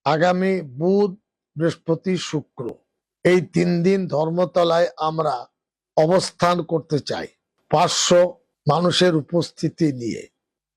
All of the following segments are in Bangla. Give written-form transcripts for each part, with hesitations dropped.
আগামী বুধ, বৃহস্পতি, শুক্র এই 3 দিন ধর্মতলায় আমরা অবস্থান করতে চাই 500 মানুষের উপস্থিতি নিয়ে।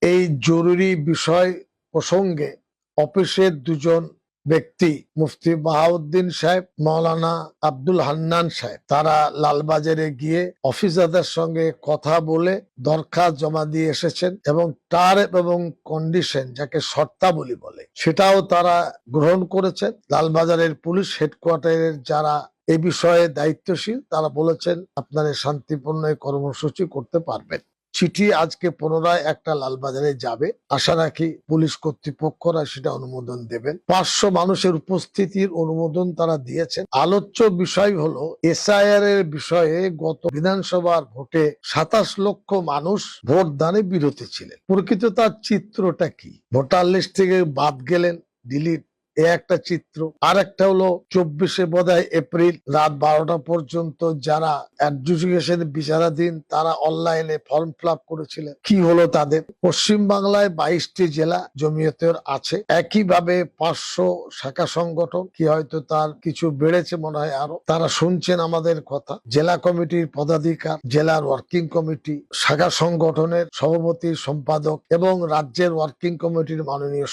এই জরুরি বিষয় প্রসঙ্গে অফিসের দুজন ব্যক্তি মুফতি বাহাউদ্দিন সাহেব, মাওলানা আব্দুল হান্নান সাহেব, তারা লালবাজারে গিয়ে অফিসারদের সঙ্গে কথা বলে দরখাস্ত জমা দিয়ে এসেছেন এবং টার্ম এবং কন্ডিশন, যাকে শর্তাবলী বলে, সেটাও তারা গ্রহণ করেছেন। লালবাজারের পুলিশ হেডকোয়ার্টারের যারা এই বিষয়ে দায়িত্বশীল তারা বলেছেন আপনারা শান্তিপূর্ণ কর্মসূচি করতে পারবেন। চিঠি আজকে পুনরায় একটা লালবাজারে যাবে, আশা রাখি পুলিশ কর্তৃপক্ষরা সেটা অনুমোদন দেবেন। 500 মানুষের উপস্থিতির অনুমোদন তারা দিয়েছেন। আলোচ্য বিষয় হলো এসআইআর এর বিষয়ে গত বিধানসভার ভোটে 27 লক্ষ মানুষ ভোট দানে বিরত ছিলেন। প্রকৃত তার চিত্রটা কি? ভোটার লিস্ট থেকে বাদ গেলেন, ডিলিট, একটা চিত্র। আর একটা হলো 24 বোধহয় এপ্রিল রাত 12টা পর্যন্ত যারা অ্যাডজুডিকেশন বিচারাধীন তারা অনলাইনে ফর্ম ফিল আপ করেছিলেন, কি হলো তাদের? পশ্চিম বাংলায় 22টি জেলা জমিয়তের আছে, একইভাবে 500 শাখা সংগঠন, কি হয়তো তার কিছু বেড়েছে মনে হয় আরো, তারা শুনছেন আমাদের কথা। জেলা কমিটির পদাধিকার, জেলার ওয়ার্কিং কমিটি, শাখা সংগঠনের সভাপতি, সম্পাদক এবং রাজ্যের ওয়ার্কিং কমিটির মাননীয়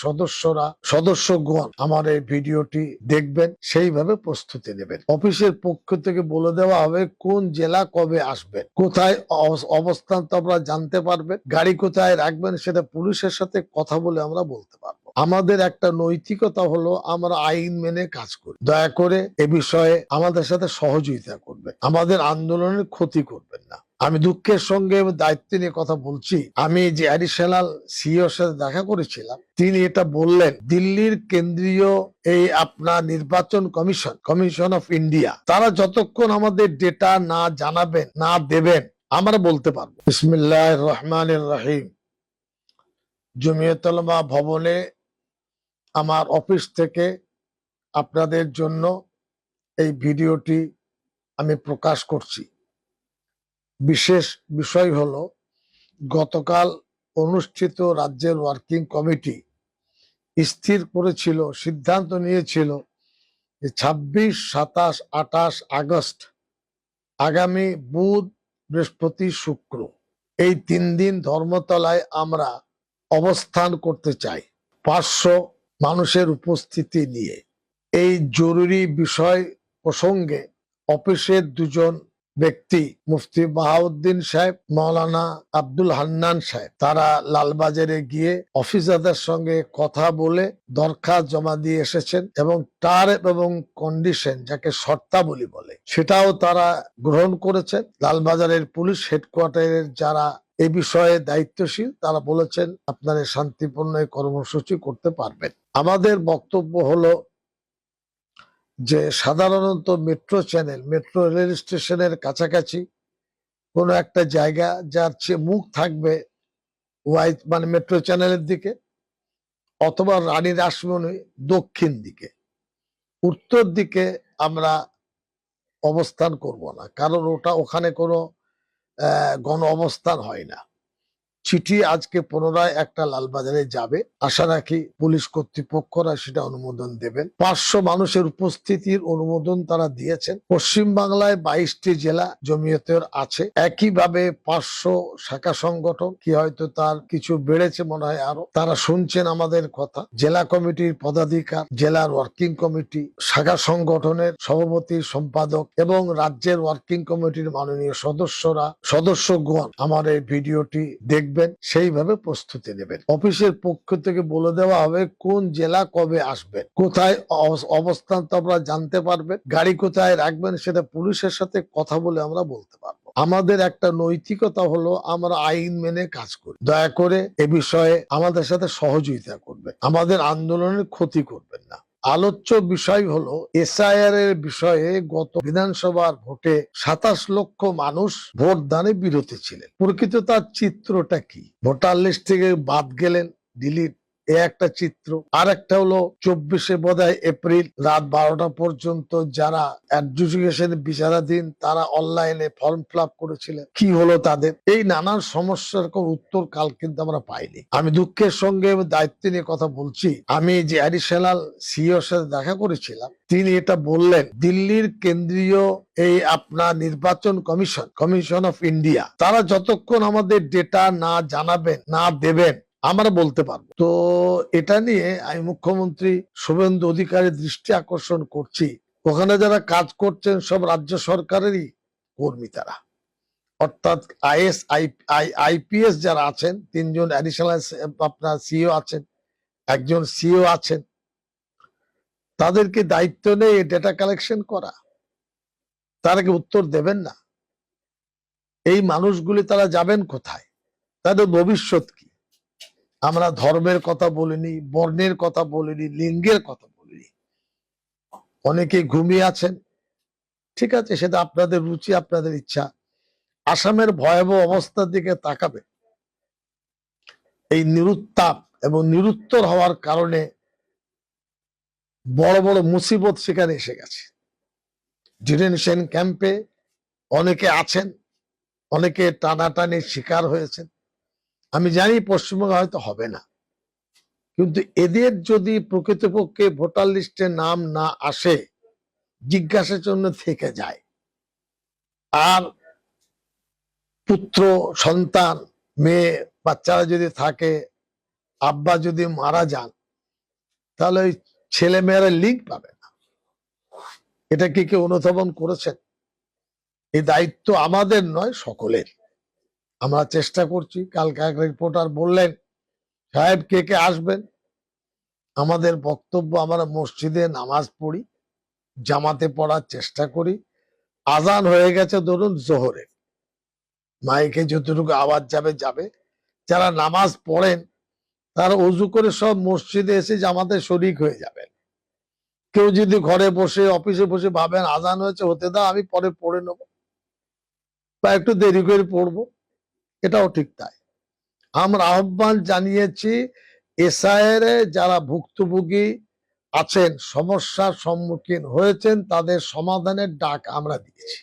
সদস্যগণ আমার এই ভিডিওটি দেখবেন, সেইভাবে প্রস্তুতি নেবেন। অফিসের পক্ষ থেকে বলে দেওয়া হবে কোন জেলা কবে আসবেন, কোথায় অবস্থান তো আপনারা জানতে পারবেন, গাড়ি কোথায় রাখবেন সেটা পুলিশের সাথে কথা বলে আমরা বলতে পারবো। আমাদের একটা নৈতিকতা হলো আমরা আইন মেনে কাজ করি। দয়া করে এ বিষয়ে আমাদের সাথে সহযোগিতা করবেন, আমাদের আন্দোলনের ক্ষতি করবেন না। আমি দুঃখের সঙ্গে দায়িত্ব নিয়ে কথা বলছি, আমি যে অ্যাডিশনাল সিইওর সাথে দেখা করেছিলাম তিনি এটা বললেন, দিল্লির কেন্দ্রীয় এই আপনার নির্বাচন কমিশন অফ ইন্ডিয়া, তারা যতক্ষণ আমাদের ডেটা না জানাবেন, না দেবেন, আমরা বলতে পারবো। বিসমিল্লাহির রহমানির রহিম। জমিয়ত উলামা ভবনে আমার অফিস থেকে আপনাদের জন্য এই ভিডিওটি আমি প্রকাশ করছি। বিশেষ বিষয় হলো গতকাল অনুষ্ঠিত রাজ্যের ওয়ার্কিং কমিটি স্থির করেছিল, সিদ্ধান্ত নিয়েছিল যে 26, 27, 28 আগস্ট আগামী বুধ, বৃহস্পতি, শুক্র এই 3 দিন ধর্মতলায় আমরা অবস্থান করতে চাই 500 মানুষের উপস্থিতি নিয়ে। এই জরুরি বিষয় প্রসঙ্গে অফিসের দুজন ব্যক্তি মুফতি বাহাউদ্দিন সাহেব, মাওলানা আব্দুল হান্নান সাহেব, তারা লালবাজারে গিয়ে অফিসারদের সঙ্গে কথা বলে দরখাস্ত জমা দিয়ে এসেছেন এবং টার্ম এবং কন্ডিশন, যাকে শর্তাবলী বলে, সেটাও তারা গ্রহণ করেছেন। লালবাজারের পুলিশ হেডকোয়ার্টারের যারা এই বিষয়ে দায়িত্বশীল তারা বলেছেন আপনারা শান্তিপূর্ণ কর্মসূচি করতে পারবেন। আমাদের বক্তব্য হলো যে সাধারণত মেট্রো চ্যানেল, মেট্রো রেল স্টেশনের কাছাকাছি কোনো একটা জায়গা যার মুখ থাকবে মানে মেট্রো চ্যানেলের দিকে, অথবা রানী রাসমণি দক্ষিণ দিকে, উত্তর দিকে আমরা অবস্থান করব না, কারণ ওখানে কোনো গণ অবস্থান হয় না। চিঠি আজকে পুনরায় একটা লালবাজারে যাবে, আশা রাখি পুলিশ কর্তৃপক্ষরা সেটা অনুমোদন দেবেন। 500 মানুষের উপস্থিতির অনুমোদন তারা দিয়েছেন। পশ্চিম বাংলায় 22টি জেলা জমিয়তের আছে, একইভাবে 500 শাখা সংগঠন, কি হয়তো তার কিছু বেড়েছে মনে হয় আরো, তারা শুনছেন আমাদের কথা। জেলা কমিটির পদাধিকার, জেলার ওয়ার্কিং কমিটি, শাখা সংগঠনের সভাপতি, সম্পাদক এবং রাজ্যের ওয়ার্কিং কমিটির মাননীয় সদস্যগণ আমার এই ভিডিওটি দেখবেন, সেইভাবে প্রস্তুতি নেবেন। অফিসের পক্ষ থেকে বলে দেওয়া হবে কোন জেলা কবে আসবেন, কোথায় অবস্থান তো আপনারা জানতে পারবেন, গাড়ি কোথায় রাখবেন সেটা পুলিশের সাথে কথা বলে আমরা বলতে পারবো। আমাদের একটা নৈতিকতা হলো আমরা আইন মেনে কাজ করি। দয়া করে এ বিষয়ে আমাদের সাথে সহযোগিতা করবেন, আমাদের আন্দোলনের ক্ষতি করবেন না। আলোচ্য বিষয় হলো এসআইআর এর বিষয়ে গত বিধানসভার ভোটে 27 লক্ষ মানুষ ভোট দানে বিরত ছিলেন। প্রকৃত তার চিত্রটা কি? ভোটার লিস্ট থেকে বাদ গেলেন, ডিলিট, এ একটা চিত্র। আর একটা হলো 24 বোধহয় এপ্রিল রাত 12টা পর্যন্ত যারা অ্যাডজুডিকেশন বিচারাধীন তারা অনলাইনে ফর্ম ফিল আপ করেছিলেন, কি হলো তাদের? এই নানান সমস্যার কোনো উত্তর কাল কিন্তু আমরা পাইনি। আমি দুঃখের সঙ্গে দায়িত্ব নিয়ে কথা বলছি, আমি যে অ্যাডিশনাল সিইওর সাথে দেখা করেছিলাম তিনি এটা বললেন, দিল্লির কেন্দ্রীয় এই আপনার নির্বাচন কমিশন অফ ইন্ডিয়া, তারা যতক্ষণ আমাদের ডেটা না জানাবেন না দেবেন আমরা বলতে পারবো। তো এটা নিয়ে আমি মুখ্যমন্ত্রী শুভেন্দু অধিকারীর দৃষ্টি আকর্ষণ করছি, ওখানে যারা কাজ করছেন সব রাজ্য সরকারেরই কর্মী তারা, অর্থাৎ আইএস আইপিএস যারা আছেন, 3জন অ্যাডিশনাল আপনার সিইও আছেন, একজন সিইও আছেন, তাদেরকে দায়িত্ব নেই ডেটা কালেকশন করা, তারা কি উত্তর দেবেন না? এই মানুষগুলি তারা যাবেন কোথায়? তাদের ভবিষ্যৎ কি? আমরা ধর্মের কথা বলিনি, বর্ণের কথা বলিনি, লিঙ্গের কথা বলিনি। অনেকে ঘুমিয়ে আছেন, ঠিক আছে, সেটা আপনাদের রুচি, আপনাদের ইচ্ছা। আসামের ভয়াবহ অবস্থার দিকে তাকাবে, এই নিরুত্তাপ এবং নিরুত্তর হওয়ার কারণে বড় বড় মুসিবত সেখানে এসে গেছে। ডিটেনশন ক্যাম্পে অনেকে আছেন, অনেকে টানাটানির শিকার হয়েছেন। আমি জানি পশ্চিমবঙ্গে হয়তো হবে না, কিন্তু এদের যদি প্রকৃতপক্ষে ভোটার লিস্টে নাম না আসে, জিজ্ঞাসার জন্য থেকে যায়, আর পুত্র সন্তান মেয়ে বাচ্চারা যদি থাকে, আব্বা যদি মারা যান, তাহলে ওই ছেলে মেয়েরা লিঙ্ক পাবে না। এটা কি কেউ অনুধাবন করেছেন? এই দায়িত্ব আমাদের নয়, সকলের। আমরা চেষ্টা করছি। কালকে এক রিপোর্টার বললেন, সাহেব কে কে আসবেন? আমাদের বক্তব্য, আমরা মসজিদে নামাজ পড়ি, জামাতে পড়ার চেষ্টা করি। আজান হয়ে গেছে ধরুন জোহরের, মাইকে যতটুকু আওয়াজ যাবে যাবে। যারা নামাজ পড়েন তারা অজু করে সব মসজিদে এসে জামাতে শরিক হয়ে যাবেন। কেউ যদি ঘরে বসে অফিসে বসে ভাবেন আজান হয়েছে হতে দাও, আমি পরে পড়ে নেব বা একটু দেরি করে পড়বো, এটাও ঠিক তাই। আমরা আহ্বান জানিয়েছি, এসআইআর যারা ভুক্তভোগী আছেন, সমস্যার সম্মুখীন হয়েছেন, তাদের সমাধানের ডাক আমরা দিয়েছি।